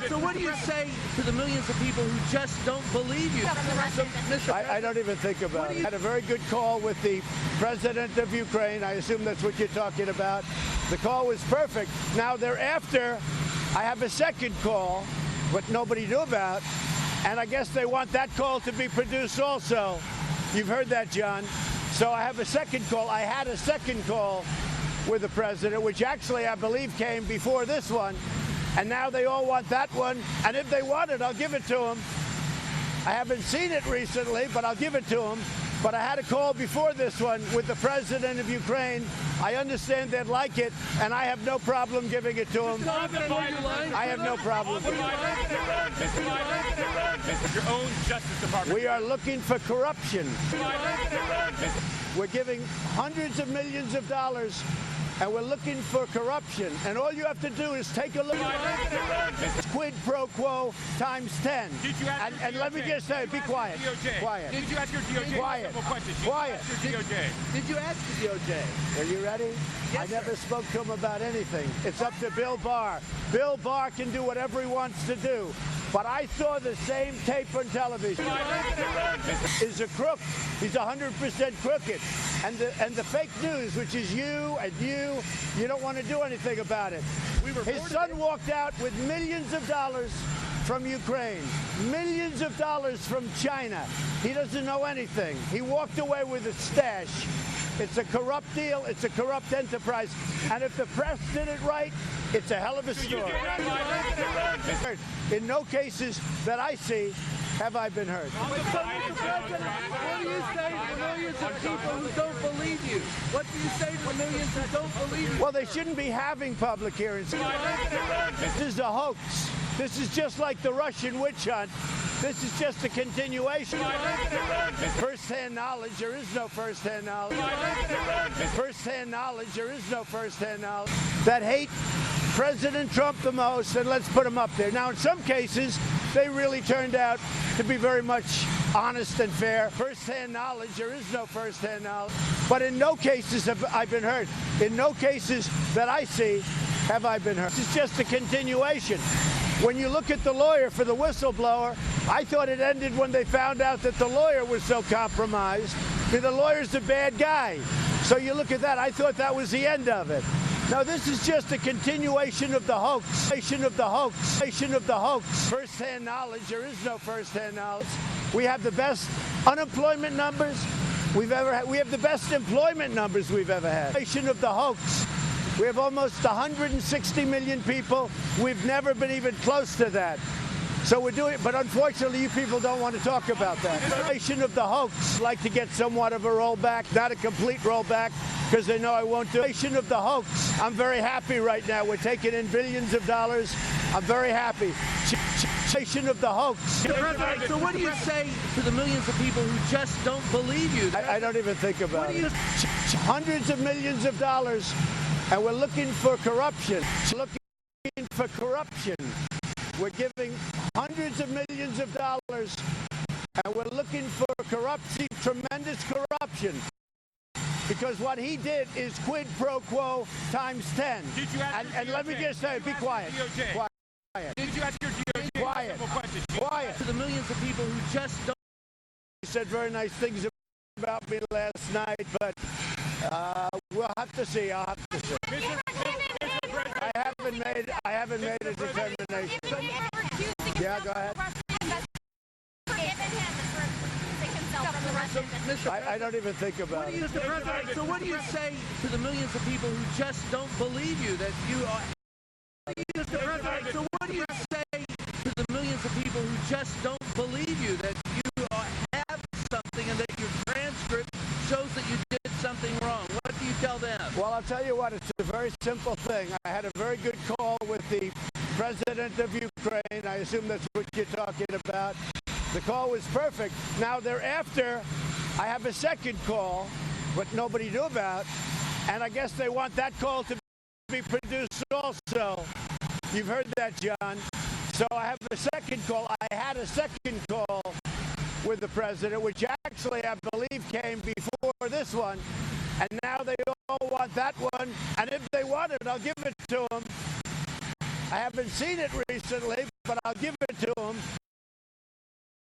So what do you say to the millions of people who just don't believe you? I don't even think about it. I had a very good call with the president of Ukraine. I assume that's what you're talking about. The call was perfect. Now thereafter, I have a second call, what nobody knew about, and I guess they want that call to be produced also. You've heard that, John. So I have a second call. I had a second call with the president, which actually I believe came before this one. And now they all want that one. And if they want it, I'll give it to them. I haven't seen it recently, but I'll give it to them. But I had a call before this one with the president of Ukraine. I understand they'd like it, and I have no problem giving it to them. I have no problem. Your own Justice Department. We are looking for corruption. We're giving hundreds of millions of dollars, and we're looking for corruption. And all you have to do is take a look at quid pro quo times 10. Did you ask and let me just say, be quiet. DOJ? Quiet. Did you ask your DOJ? Quiet. Quiet. Did you ask the DOJ? Are you ready? Yes, I never sir. spoke to him about anything. It's up to Bill Barr. Bill Barr can do whatever he wants to do. But I saw the same tape on television. Is a crook. He's 100% crooked. And the fake news, which is you and you don't want to do anything about it. His son walked out with millions of dollars from Ukraine, millions of dollars from China. He doesn't know anything. He walked away with a stash. It's a corrupt deal. It's a corrupt enterprise. And if the press did it right, it's a hell of a story. In no cases that I see have I been hurt. So, Mr. President, what do you say to the millions of people who don't believe you? What do you say to the millions who don't believe you? Well, they shouldn't be having public hearings. This is a hoax. This is just like the Russian witch hunt. This is just a continuation. First-hand knowledge, there is no first-hand knowledge. First-hand knowledge, there is no first-hand knowledge. That hate President Trump the most, and let's put him up there. Now, in some cases, they really turned out to be very much honest and fair. First-hand knowledge, there is no first-hand knowledge. But in no cases have I been hurt. In no cases that I see have I been hurt. It's just a continuation. When you look at the lawyer for the whistleblower, I thought it ended when they found out that the lawyer was so compromised. The lawyer's a bad guy. So you look at that, I thought that was the end of it. No, this is just a continuation of the hoax. First-hand knowledge, there is no first-hand knowledge. We have the best unemployment numbers we've ever had. We have the best employment numbers we've ever had. Of the hoax. We have almost 160 million people. We've never been even close to that. So we're doing it, but unfortunately, you people don't want to talk about that. Of the hoax. Like to get somewhat of a rollback, not a complete rollback, because they know I won't do it. Of the hoax. I'm very happy right now. We're taking in billions of dollars. I'm very happy. Of the hoax. So what do you say to the millions of people who just don't believe you? I don't even think about it. Hundreds of millions of dollars. And we're looking for corruption. We're giving hundreds of millions of dollars, and we're looking for corruption, tremendous corruption. Because what he did is quid pro quo times 10. Did you ask and let me just say, be quiet. Quiet. Did you ask your DOJ? Quiet. Quiet. To the millions of people who just don't. He said very nice things about me last night, but we'll have to see. I'll have to see. I haven't made a determination. Yeah, go ahead. I don't even think about it. Mr. President, so what do you say to the millions of people who just don't believe you that you are? Mr. President, so what do you say to the millions of people who just don't believe you that you have something and that your transcript shows that you did something wrong? What do you tell them? Well, I'll tell you what, it's a very simple thing. I had a very good call with the president of Ukraine. I assume that's what you're talking about. The call was perfect. Now thereafter, I have a second call, what nobody knew about, and I guess they want that call to be produced also. You've heard that, John. So I have a second call. I had a second call with the president, which actually I believe came before this one. And now they all want that one. And if they want it, I'll give it to them. I haven't seen it recently, but I'll give it to him.